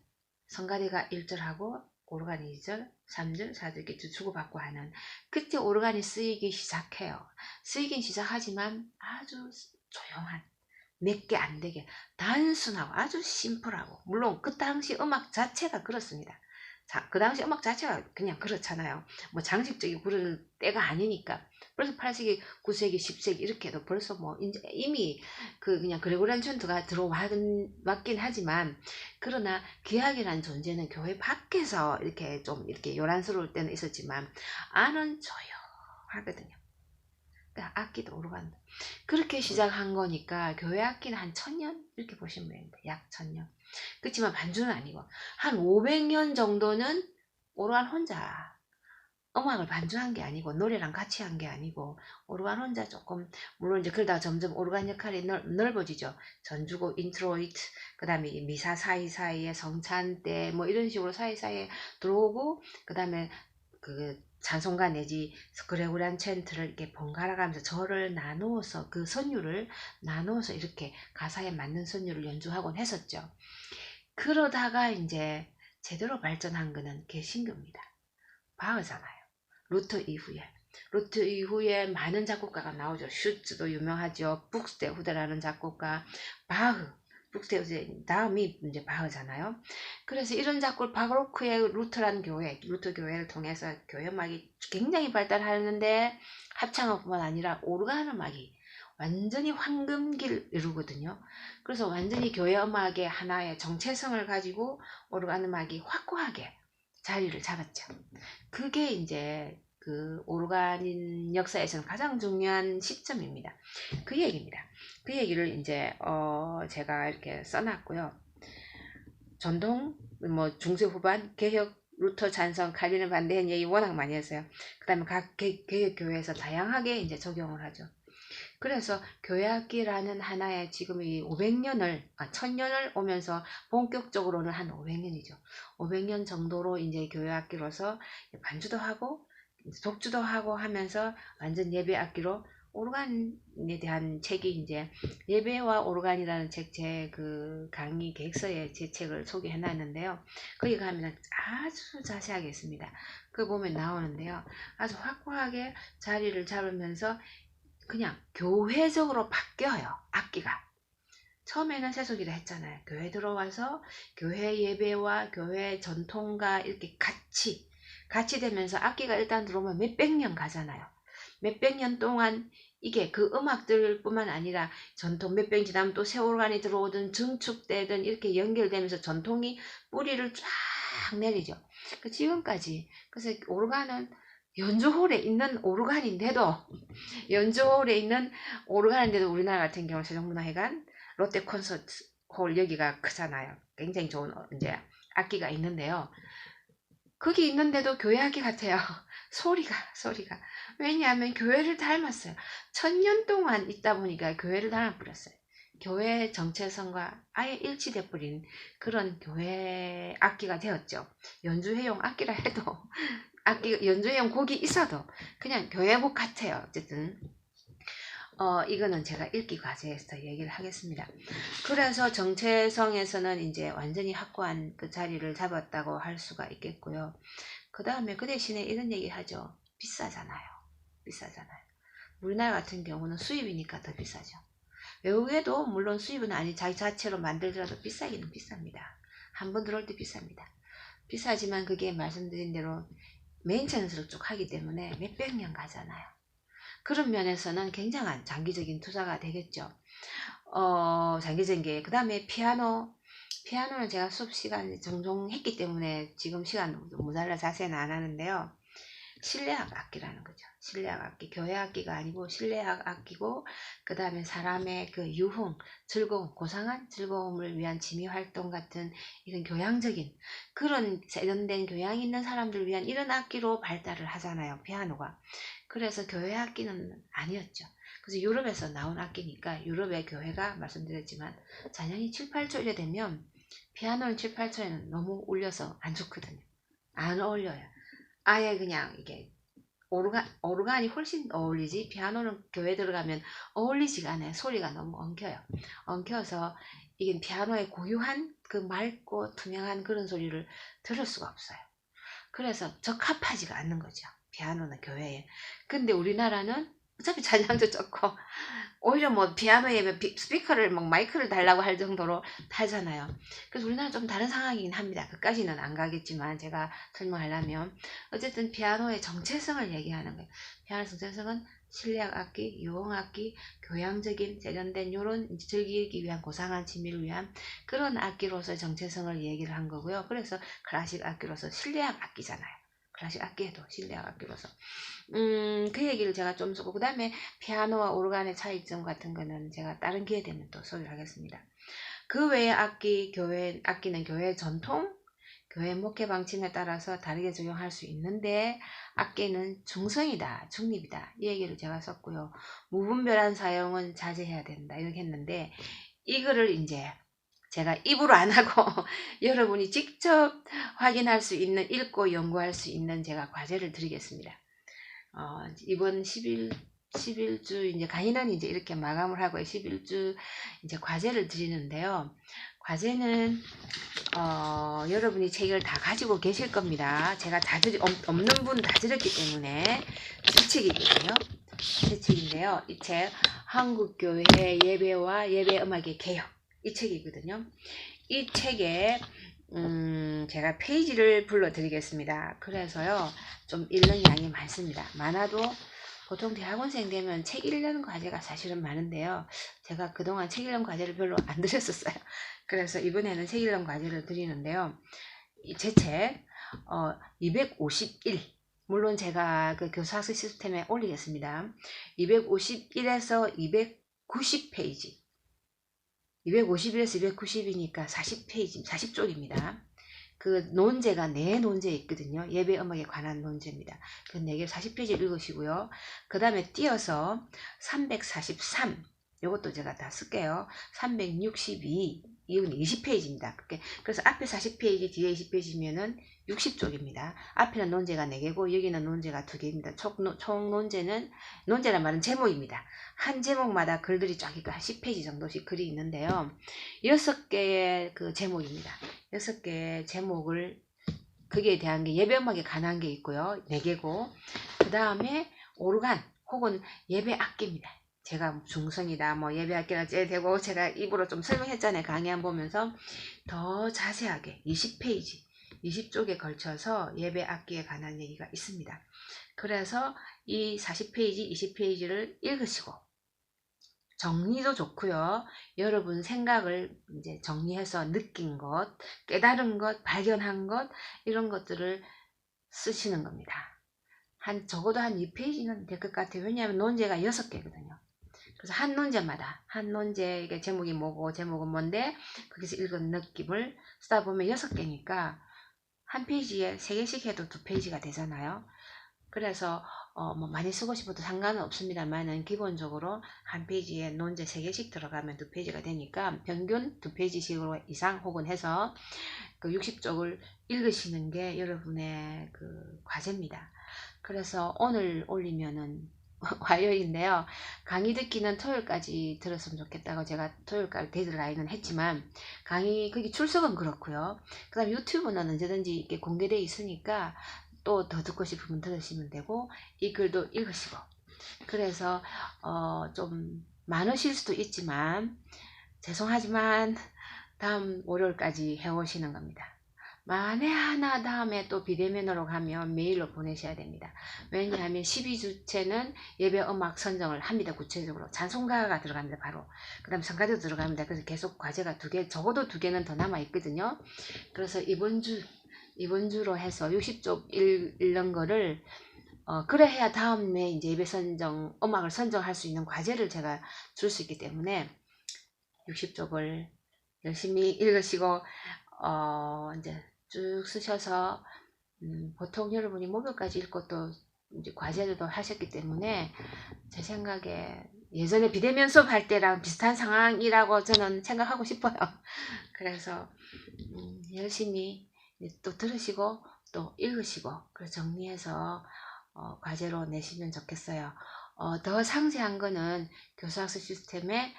성가대가 1절하고 오르간이 2절, 3절, 4절 이렇게 주고받고 하는 그때 오르간이 쓰이기 시작해요. 쓰이긴 시작하지만 아주 조용한 몇 개 안 되게 단순하고 아주 심플하고 물론 그 당시 음악 자체가 그렇습니다. 자, 그 당시 음악 자체가 그냥 그렇잖아요. 뭐 장식적이고 그럴 때가 아니니까 벌써 8세기, 9세기, 10세기 이렇게 해도 벌써 뭐 이미 그냥 그레고리안 촌트가 들어왔긴 하지만 그러나 귀학이라는 존재는 교회 밖에서 이렇게 좀 이렇게 요란스러울 때는 있었지만 안은 조용하거든요. 그러니까 악기도 오르간다. 그렇게 시작한 거니까 교회 악기는 한 1000년 이렇게 보시면 됩니다. 약 1000년. 그렇지만 반주는 아니고 한 500년 정도는 오르간 혼자 음악을 반주한 게 아니고 노래랑 같이 한 게 아니고 오르간 혼자 조금 물론 이제 그러다가 점점 오르간 역할이 넓어지죠. 전주곡 인트로이트 그 다음에 미사 사이사이에 성찬 때 뭐 이런 식으로 사이사이에 들어오고 그 다음에 그 찬송가 내지 그레고리안 챈트를 이렇게 번갈아 가면서 절을 나누어서 그 선율을 나누어서 이렇게 가사에 맞는 선율을 연주하곤 했었죠. 그러다가 이제 제대로 발전한 거는 개신교입니다. 바흐잖아요. 루터 이후에 많은 작곡가가 나오죠. 슈츠도 유명하죠. 북스테후데라는 작곡가, 바흐, 북스텝 다음이 이제 바흐잖아요. 그래서 이런 작곡 바로크의 루터라는 교회, 루터 교회를 통해서 교회 음악이 굉장히 발달하는데 합창음뿐만 아니라 오르간 음악이 완전히 황금기를 이루거든요. 그래서 완전히 교회 음악의 하나의 정체성을 가지고 오르간 음악이 확고하게 자리를 잡았죠. 그게 이제 그 오르간 역사에서는 가장 중요한 시점입니다. 그 얘기입니다. 그 얘기를 이제 제가 이렇게 써놨고요. 전통 뭐 중세 후반 개혁 루터 찬성 칼빈을 반대한 얘기 워낙 많이 했어요. 그 다음에 각 개혁 교회에서 다양하게 이제 적용을 하죠. 그래서 교회악기라는 하나의 지금 이 500년을 1000년을 오면서 본격적으로는 한 500년이죠. 500년 정도로 이제 교회악기로서 반주도 하고 독주도 하고 하면서 완전 예배악기로 오르간에 대한 책이 이제 예배와 오르간이라는 책 제 그 강의 계획서에 제 책을 소개해 놨는데요. 거기 가면 아주 자세하게 있습니다. 그 보면 나오는데요. 아주 확고하게 자리를 잡으면서 그냥 교회적으로 바뀌어요. 악기가. 처음에는 세속이라 했잖아요. 교회 들어와서 교회 예배와 교회 전통과 이렇게 같이 되면서 악기가 일단 들어오면 몇백 년 가잖아요. 몇백 년 동안 이게 그 음악들 뿐만 아니라 전통 몇백 년 지나면 또 새 오르간이 들어오든 증축되든 이렇게 연결되면서 전통이 뿌리를 쫙 내리죠. 지금까지. 그래서 오르간은 연주홀에 있는 오르간인데도 우리나라 같은 경우 세종문화회관 롯데 콘서트 홀 여기가 크잖아요. 굉장히 좋은 이제 악기가 있는데요. 거기 있는데도 교회 악기 같아요. 소리가. 왜냐하면 교회를 닮았어요. 1000년 동안 있다 보니까 교회를 닮아버렸어요. 교회 정체성과 아예 일치돼 버린 그런 교회 악기가 되었죠. 연주회용 악기라 해도 연주회용 곡이 있어도 그냥 교회곡 같아요. 어쨌든 이거는 제가 읽기 과제에서 얘기를 하겠습니다. 그래서 정체성에서는 이제 완전히 확고한 그 자리를 잡았다고 할 수가 있겠고요. 그 다음에 그 대신에 이런 얘기 하죠. 비싸잖아요. 우리나라 같은 경우는 수입이니까 더 비싸죠. 외국에도 물론 수입은 아니 자기 자체로 만들더라도 비싸기는 비쌉니다. 한번 들어올 때 비쌉니다. 비싸지만 그게 말씀드린 대로 메인테넌스를 쭉 하기 때문에 몇백 년 가잖아요. 그런 면에서는 굉장한 장기적인 투자가 되겠죠. 장기적인 게. 그 다음에 피아노는 제가 수업 시간 종종 했기 때문에 지금 시간 모자라 자세는 안 하는데요. 실내악 악기라는 거죠. 실내악 악기, 교회 악기가 아니고 실내악 악기고, 그 다음에 사람의 그 유흥, 즐거움, 고상한 즐거움을 위한 취미활동 같은 이런 교양적인 그런 세련된 교양 있는 사람들 위한 이런 악기로 발달을 하잖아요. 피아노가. 그래서 교회 악기는 아니었죠. 그래서 유럽에서 나온 악기니까 유럽의 교회가 말씀드렸지만 잔연히 7, 8초 이래 되면 피아노는 7, 8초에는 너무 울려서 안 좋거든요. 안 어울려요. 아예 그냥 이게 오르간이 훨씬 어울리지 피아노는 교회 들어가면 어울리지가 않아요. 소리가 너무 엉켜서 이게 피아노의 고유한 그 맑고 투명한 그런 소리를 들을 수가 없어요. 그래서 적합하지가 않는 거죠. 피아노는 교회에. 근데 우리나라는 어차피 잔향도 적고 오히려 뭐 피아노에 스피커를 막 마이크를 달라고 할 정도로 하잖아요. 그래서 우리나라 좀 다른 상황이긴 합니다. 그까지는 안 가겠지만 제가 설명하려면 어쨌든 피아노의 정체성을 얘기하는 거예요. 피아노 정체성은 실내악 악기, 유흥악기, 교양적인 세련된 요런 즐기기 위한 고상한 취미를 위한 그런 악기로서의 정체성을 얘기를 한 거고요. 그래서 클래식 악기로서 실내악 악기잖아요. 클래식 악기에도 실내악 악기로서 그 얘기를 제가 좀 쓰고, 그 다음에 피아노와 오르간의 차이점 같은 거는 제가 다른 기회 되면 또 소개를 하겠습니다. 그 외의 악기는 교회 전통, 교회 목회 방침에 따라서 다르게 적용할 수 있는데 악기는 중성이다, 중립이다 이 얘기를 제가 썼고요. 무분별한 사용은 자제해야 된다 이렇게 했는데 이거를 이제 제가 입으로 안 하고 여러분이 직접 확인할 수 있는, 읽고 연구할 수 있는 제가 과제를 드리겠습니다. 이번 11주 이제 강의는 이제 이렇게 마감을 하고 11주 이제 과제를 드리는데요. 과제는 여러분이 책을 다 가지고 계실 겁니다. 제가 없는 분 다 드렸기 때문에 제 책이거든요. 제 책인데요. 이 책 한국교회 예배와 예배음악의 개혁 이 책이거든요. 이 책에 제가 페이지를 불러드리겠습니다. 그래서요 좀 읽는 양이 많습니다. 많아도 보통 대학원생 되면 책 읽는 과제가 사실은 많은데요. 제가 그동안 책 읽는 과제를 별로 안 드렸었어요. 그래서 이번에는 책 읽는 과제를 드리는데요. 제 책 251, 물론 제가 그 교사학습 시스템에 올리겠습니다. 251에서 290페이지, 251에서 290이니까 40페이지, 40쪽입니다. 그 논제가 4논제 있거든요. 예배 음악에 관한 논제입니다. 그 4개 40페이지 읽으시고요. 그 다음에 띄어서 343, 이것도 제가 다 쓸게요. 362, 이건 20페이지입니다. 그래서 앞에 40페이지, 뒤에 20페이지면은 60쪽입니다. 앞에는 논제가 4개고 여기는 논제가 2개입니다. 총 논제란 말은 제목입니다. 한 제목마다 글들이 쫙 있고 한 10페이지 정도씩 글이 있는데요. 6개의 그 제목입니다. 6개의 제목을, 거기에 대한 게 예배 음악에 관한 게 있고요. 4개고, 그 다음에 오르간 혹은 예배 악기입니다. 제가 중성이다, 뭐 예배 악기가 제일 되고, 제가 입으로 좀 설명했잖아요. 강의안 보면서 더 자세하게 20페이지, 20쪽에 걸쳐서 예배 악기에 관한 얘기가 있습니다. 그래서 이 40페이지, 20페이지를 읽으시고, 정리도 좋고요. 여러분 생각을 이제 정리해서 느낀 것, 깨달은 것, 발견한 것, 이런 것들을 쓰시는 겁니다. 적어도 한 2페이지는 될 것 같아요. 왜냐하면 논제가 6개거든요. 그래서 한 논제마다, 한 논제의 제목이 뭐고 제목은 뭔데, 거기서 읽은 느낌을 쓰다 보면 6개니까 한 페이지에 3개씩 해도 2페이지가 되잖아요. 그래서 뭐 많이 쓰고 싶어도 상관은 없습니다만은 기본적으로 한 페이지에 논제 3개씩 들어가면 2페이지가 되니까 평균 2페이지씩으로 이상 혹은 해서 그 60쪽을 읽으시는 게 여러분의 그 과제입니다. 그래서 오늘 올리면은 화요일인데요. 강의 듣기는 토요일까지 들었으면 좋겠다고 제가 토요일까지 데드라인은 했지만, 강의 거기 출석은 그렇고요. 그 다음 유튜브는 언제든지 이렇게 공개되어 있으니까 또 더 듣고 싶으면 들으시면 되고, 이 글도 읽으시고. 그래서 좀 많으실 수도 있지만 죄송하지만 다음 월요일까지 해오시는 겁니다. 만에 하나 다음에 또 비대면으로 가면 메일로 보내셔야 됩니다. 왜냐하면 12주째는 예배 음악 선정을 합니다. 구체적으로 찬송가가 들어갑니다. 바로 그 다음 성가도 들어갑니다. 그래서 계속 과제가 2개, 적어도 2개는 더 남아 있거든요. 그래서 이번 주로 해서 60쪽 읽는 거를 그래 해야 다음에 이제 예배 선정, 음악을 선정할 수 있는 과제를 제가 줄 수 있기 때문에 60쪽을 열심히 읽으시고 이제 쭉 쓰셔서 보통 여러분이 목요일까지 읽고 또 이제 과제도 하셨기 때문에 제 생각에 예전에 비대면 수업할 때랑 비슷한 상황이라고 저는 생각하고 싶어요. 그래서 열심히 또 들으시고 또 읽으시고 그래서 정리해서 과제로 내시면 좋겠어요. 더 상세한 거는 교사학습 시스템에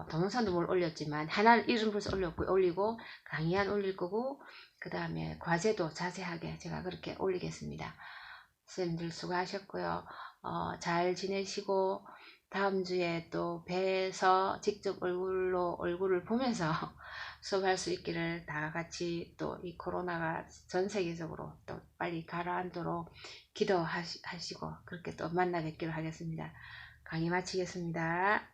동영상도 뭘 올렸지만 하나를 이름 벌써 올리고 강의안 올릴 거고, 그 다음에 과제도 자세하게 제가 그렇게 올리겠습니다. 선생님들 수고하셨고요. 잘 지내시고 다음 주에 또 뵈서 직접 얼굴을 보면서 수업할 수 있기를 다 같이, 또 이 코로나가 전 세계적으로 또 빨리 가라앉도록 기도하시고 그렇게 또 만나 뵙기로 하겠습니다. 강의 마치겠습니다.